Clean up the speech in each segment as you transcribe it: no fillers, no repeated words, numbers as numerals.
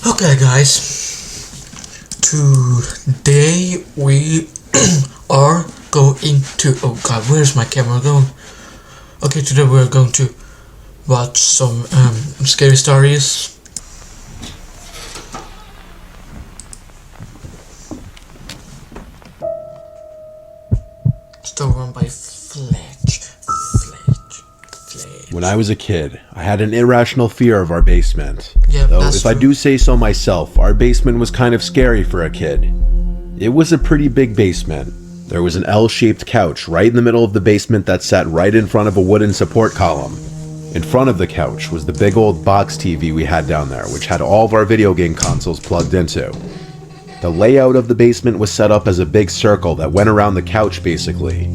Okay, guys, today we are going to, oh god, where's my camera going? Okay, today we're going to watch some scary stories. Still run by Fletch. When I was a kid, I had an irrational fear of our basement. Yeah, Though, that's if I true. do say so myself, our basement was kind of scary for a kid. It was a pretty big basement. There was an L-shaped couch right in the middle of the basement that sat right in front of a wooden support column. In front of the couch was the big old box TV we had down there, which had all of our video game consoles plugged into. The layout of the basement was set up as a big circle that went around the couch basically.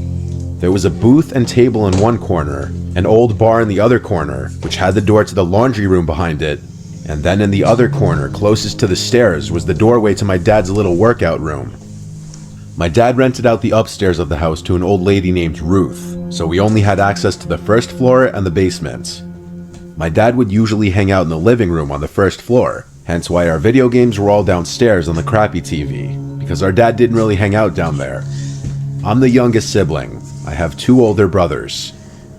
There was a booth and table in one corner, an old bar in the other corner, which had the door to the laundry room behind it, and then in the other corner, closest to the stairs, was the doorway to my dad's little workout room. My dad rented out the upstairs of the house to an old lady named Ruth, so we only had access to the first floor and the basement. My dad would usually hang out in the living room on the first floor, hence why our video games were all downstairs on the crappy TV, because our dad didn't really hang out down there. I'm the youngest sibling. I have two older brothers.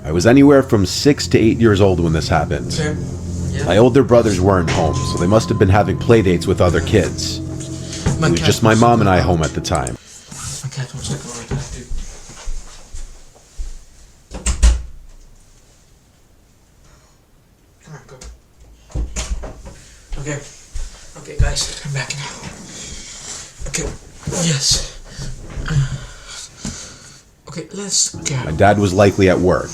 I was anywhere from 6 to 8 years old when this happened. Okay. Yeah. My older brothers weren't home, so they must have been having playdates with other kids. It was just my mom and I home at the time. My cat wants to go like that, dude. Come on, go. Okay. Okay, guys, I'm back now. Okay. Yes. Okay, let's go. My dad was likely at work.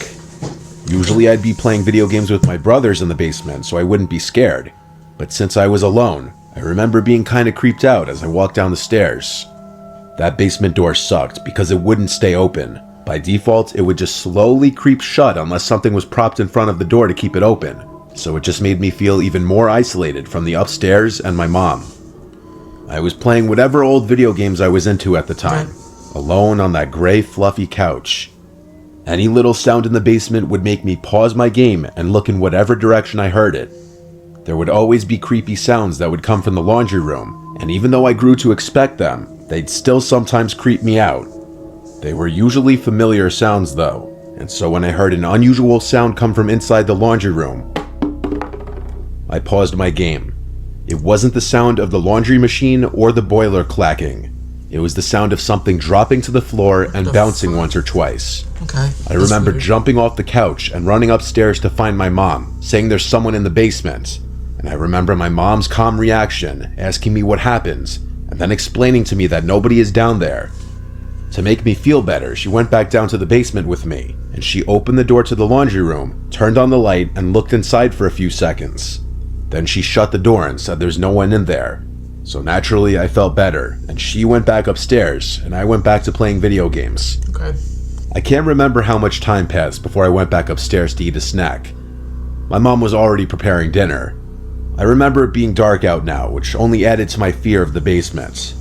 Usually I'd be playing video games with my brothers in the basement, so I wouldn't be scared. But since I was alone, I remember being kinda creeped out as I walked down the stairs. That basement door sucked because it wouldn't stay open. By default, it would just slowly creep shut unless something was propped in front of the door to keep it open. So it just made me feel even more isolated from the upstairs and my mom. I was playing whatever old video games I was into at the time, alone on that gray fluffy couch. Any little sound in the basement would make me pause my game and look in whatever direction I heard it. There would always be creepy sounds that would come from the laundry room, and even though I grew to expect them, they'd still sometimes creep me out. They were usually familiar sounds though, and so when I heard an unusual sound come from inside the laundry room, I paused my game. It wasn't the sound of the laundry machine or the boiler clacking. It was the sound of something dropping to the floor and bouncing once or twice. Okay. I remember jumping off the couch and running upstairs to find my mom, saying there's someone in the basement. And I remember my mom's calm reaction, asking me what happens, and then explaining to me that nobody is down there. To make me feel better, she went back down to the basement with me, and she opened the door to the laundry room, turned on the light, and looked inside for a few seconds. Then she shut the door and said there's no one in there. So naturally, I felt better, and she went back upstairs, and I went back to playing video games. Okay. I can't remember how much time passed before I went back upstairs to eat a snack. My mom was already preparing dinner. I remember it being dark out now, which only added to my fear of the basement.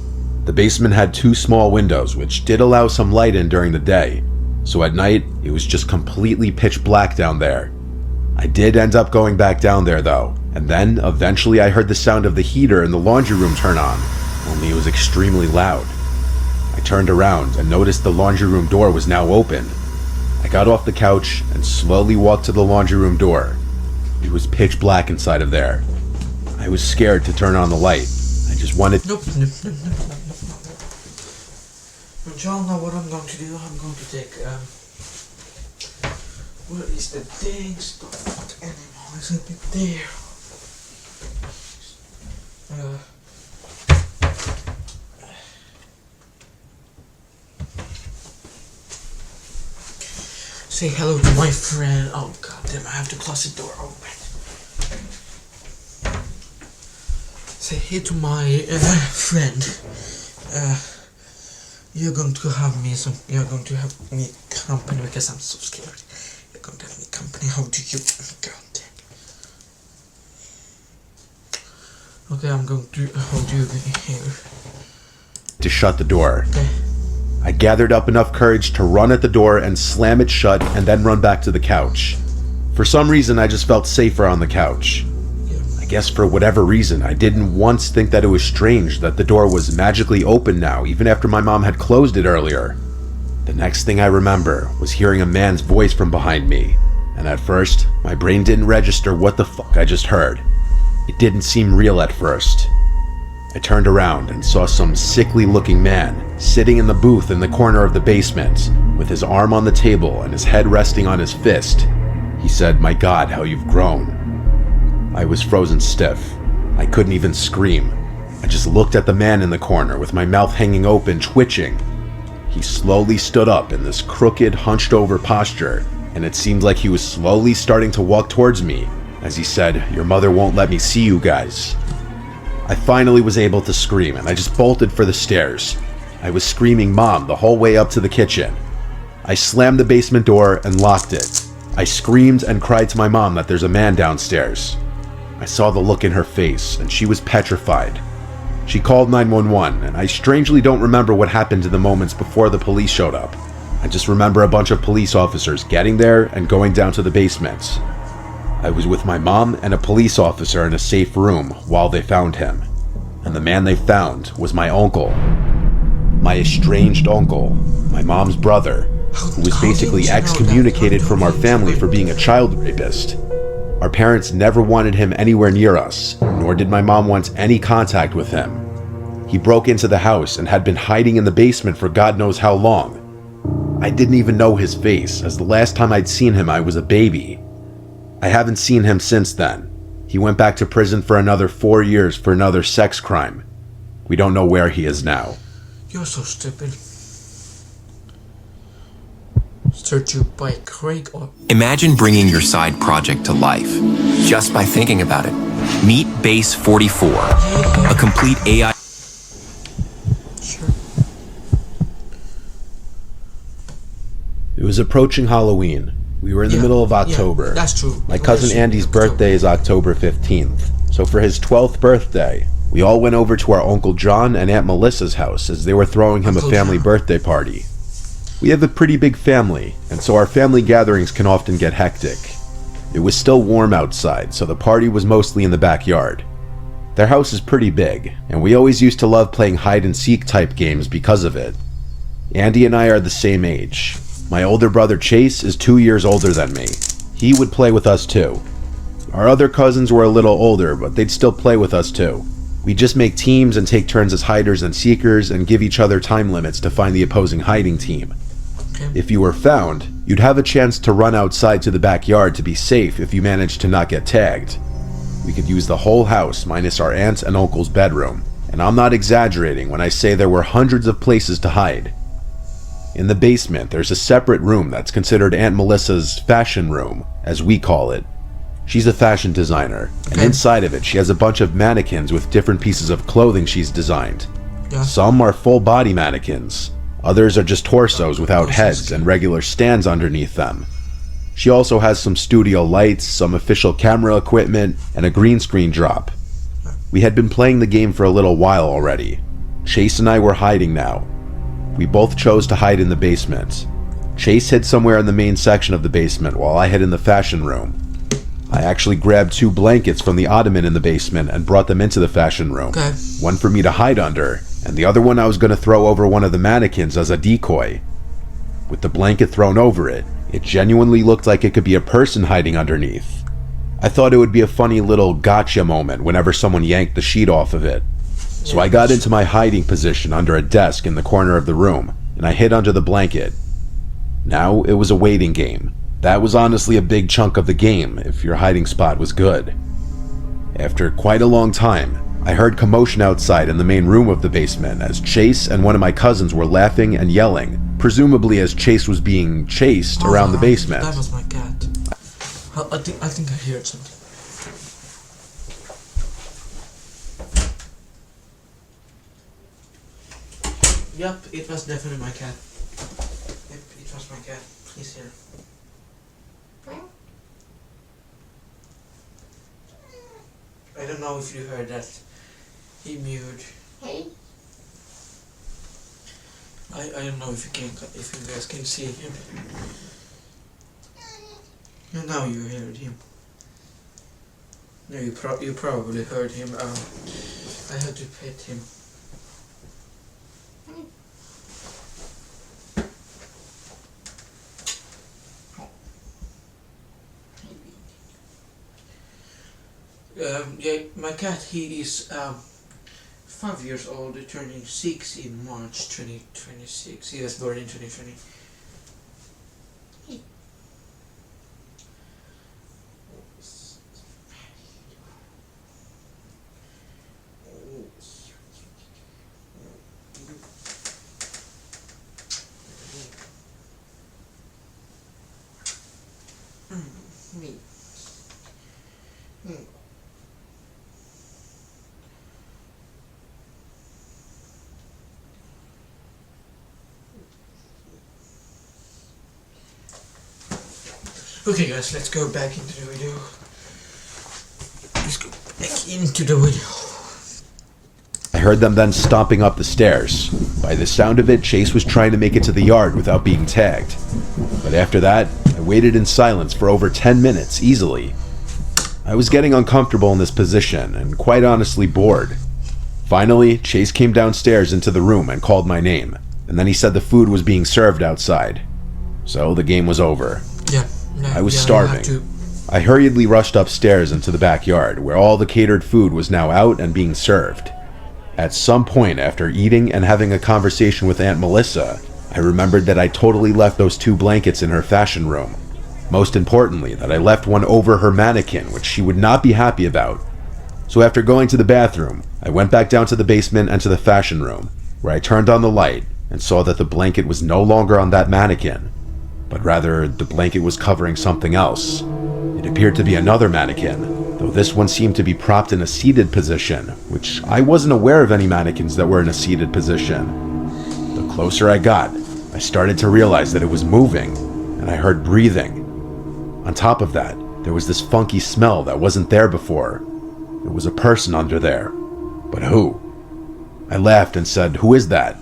The basement had 2 small windows, which did allow some light in during the day, so at night, it was just completely pitch black down there. I did end up going back down there though, and then eventually I heard the sound of the heater in the laundry room turn on, only it was extremely loud. I turned around and noticed the laundry room door was now open. I got off the couch and slowly walked to the laundry room door. It was pitch black inside of there. I was scared to turn on the light. I just wanted... Nope. Y'all know what I'm going to do. I'm going to take, where is the dang stuffed animal? Isn't it there? Say hello to my friend. Oh god damn, I have to close the door open. Say hey to my friend. You're going to have me company because I'm so scared. You're going to have me company. How do you god damn. Okay, I'm going to hold you here. to shut the door. Okay. I gathered up enough courage to run at the door and slam it shut and then run back to the couch. For some reason, I just felt safer on the couch. I guess for whatever reason, I didn't once think that it was strange that the door was magically open now, even after my mom had closed it earlier. The next thing I remember was hearing a man's voice from behind me, and at first, my brain didn't register what the fuck I just heard. It didn't seem real at first. I turned around and saw some sickly looking man sitting in the booth in the corner of the basement, with his arm on the table and his head resting on his fist. He said, "My God, how you've grown." I was frozen stiff. I couldn't even scream. I just looked at the man in the corner with my mouth hanging open, twitching. He slowly stood up in this crooked, hunched over posture, and it seemed like he was slowly starting to walk towards me as he said, "Your mother won't let me see you guys." I finally was able to scream, and I just bolted for the stairs. I was screaming "Mom" the whole way up to the kitchen. I slammed the basement door and locked it. I screamed and cried to my mom that there's a man downstairs. I saw the look in her face, and she was petrified. She called 911, and I strangely don't remember what happened in the moments before the police showed up. I just remember a bunch of police officers getting there and going down to the basement. I was with my mom and a police officer in a safe room while they found him. And the man they found was my uncle. My estranged uncle, my mom's brother, who was basically excommunicated from our family for being a child rapist. Our parents never wanted him anywhere near us, nor did my mom want any contact with him. He broke into the house and had been hiding in the basement for God knows how long. I didn't even know his face, as the last time I'd seen him I was a baby. I haven't seen him since then. He went back to prison for another 4 years for another sex crime. We don't know where he is now. You're so stupid. Search you by Craig or... Imagine bringing your side project to life just by thinking about it. Meet Base 44, a complete AI... Sure. It was approaching Halloween. We were in the middle of October. Yeah, that's true. My cousin Andy's birthday is October 15th. So for his 12th birthday, we all went over to our Uncle John and Aunt Melissa's house as they were throwing him a family birthday party. We have a pretty big family, and so our family gatherings can often get hectic. It was still warm outside, so the party was mostly in the backyard. Their house is pretty big, and we always used to love playing hide-and-seek type games because of it. Andy and I are the same age. My older brother Chase is 2 years older than me. He would play with us too. Our other cousins were a little older, but they'd still play with us too. We'd just make teams and take turns as hiders and seekers and give each other time limits to find the opposing hiding team. If you were found, you'd have a chance to run outside to the backyard to be safe if you managed to not get tagged. We could use the whole house minus our aunt and uncle's bedroom, and I'm not exaggerating when I say there were hundreds of places to hide. In the basement, there's a separate room that's considered Aunt Melissa's fashion room, as we call it. She's a fashion designer, and inside of it she has a bunch of mannequins with different pieces of clothing she's designed. Some are full body mannequins. Others are just torsos without heads and regular stands underneath them. She also has some studio lights, some official camera equipment, and a green screen drop. We had been playing the game for a little while already. Chase and I were hiding now. We both chose to hide in the basement. Chase hid somewhere in the main section of the basement while I hid in the fashion room. I actually grabbed 2 blankets from the ottoman in the basement and brought them into the fashion room. One for me to hide under, and the other one I was going to throw over one of the mannequins as a decoy. With the blanket thrown over it, it genuinely looked like it could be a person hiding underneath. I thought it would be a funny little gotcha moment whenever someone yanked the sheet off of it. So I got into my hiding position under a desk in the corner of the room, and I hid under the blanket. Now it was a waiting game. That was honestly a big chunk of the game if your hiding spot was good. After quite a long time, I heard commotion outside in the main room of the basement as Chase and one of my cousins were laughing and yelling, presumably as Chase was being chased around the basement. That was my cat. I think I heard something. Yep, it was definitely my cat. Yep, it was my cat. He's here. I don't know if you heard that. He mewed. Hey. I don't know if you guys can see him. Yeah, now you heard him. No, you probably heard him. I had to pet him. Yeah, my cat, he is 5 years old, turning 6 in March 2026. He was born in 2020. Me. Okay guys, let's go back into the video. Let's go back into the video. I heard them then stomping up the stairs. By the sound of it, Chase was trying to make it to the yard without being tagged. But after that, I waited in silence for over 10 minutes, easily. I was getting uncomfortable in this position, and quite honestly bored. Finally, Chase came downstairs into the room and called my name, and then he said the food was being served outside. So the game was over. Yeah. No, I was starving. I hurriedly rushed upstairs into the backyard, where all the catered food was now out and being served. At some point after eating and having a conversation with Aunt Melissa, I remembered that I totally left those 2 blankets in her fashion room. Most importantly, that I left one over her mannequin, which she would not be happy about. So after going to the bathroom, I went back down to the basement and to the fashion room, where I turned on the light and saw that the blanket was no longer on that mannequin, but rather the blanket was covering something else. It appeared to be another mannequin, though this one seemed to be propped in a seated position, which I wasn't aware of any mannequins that were in a seated position. The closer I got, I started to realize that it was moving, and I heard breathing. On top of that, there was this funky smell that wasn't there before. There was a person under there. But who? I laughed and said, "Who is that?"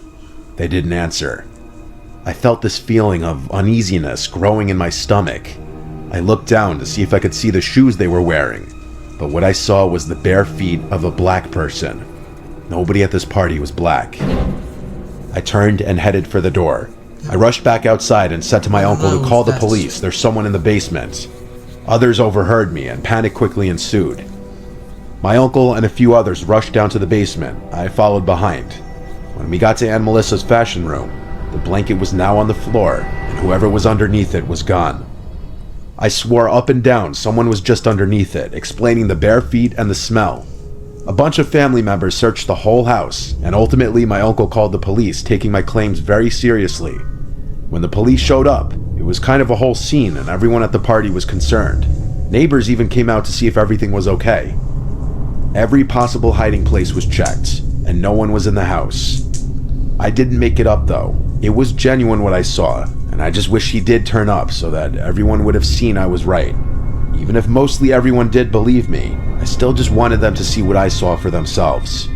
They didn't answer. I felt this feeling of uneasiness growing in my stomach. I looked down to see if I could see the shoes they were wearing, but what I saw was the bare feet of a black person. Nobody at this party was black. I turned and headed for the door. I rushed back outside and said to my uncle to call the police. There's someone in the basement. Others overheard me and panic quickly ensued. My uncle and a few others rushed down to the basement. I followed behind. When we got to Aunt Melissa's fashion room, the blanket was now on the floor, and whoever was underneath it was gone. I swore up and down someone was just underneath it, explaining the bare feet and the smell. A bunch of family members searched the whole house, and ultimately my uncle called the police, taking my claims very seriously. When the police showed up, it was kind of a whole scene and everyone at the party was concerned. Neighbors even came out to see if everything was okay. Every possible hiding place was checked, and no one was in the house. I didn't make it up though. It was genuine what I saw, and I just wish he did turn up so that everyone would have seen I was right. Even if mostly everyone did believe me, I still just wanted them to see what I saw for themselves.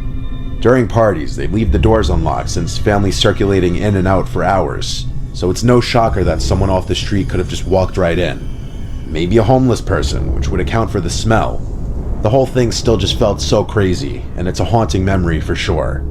During parties, they'd leave the doors unlocked since families circulating in and out for hours, so it's no shocker that someone off the street could have just walked right in. Maybe a homeless person, which would account for the smell. The whole thing still just felt so crazy, and it's a haunting memory for sure.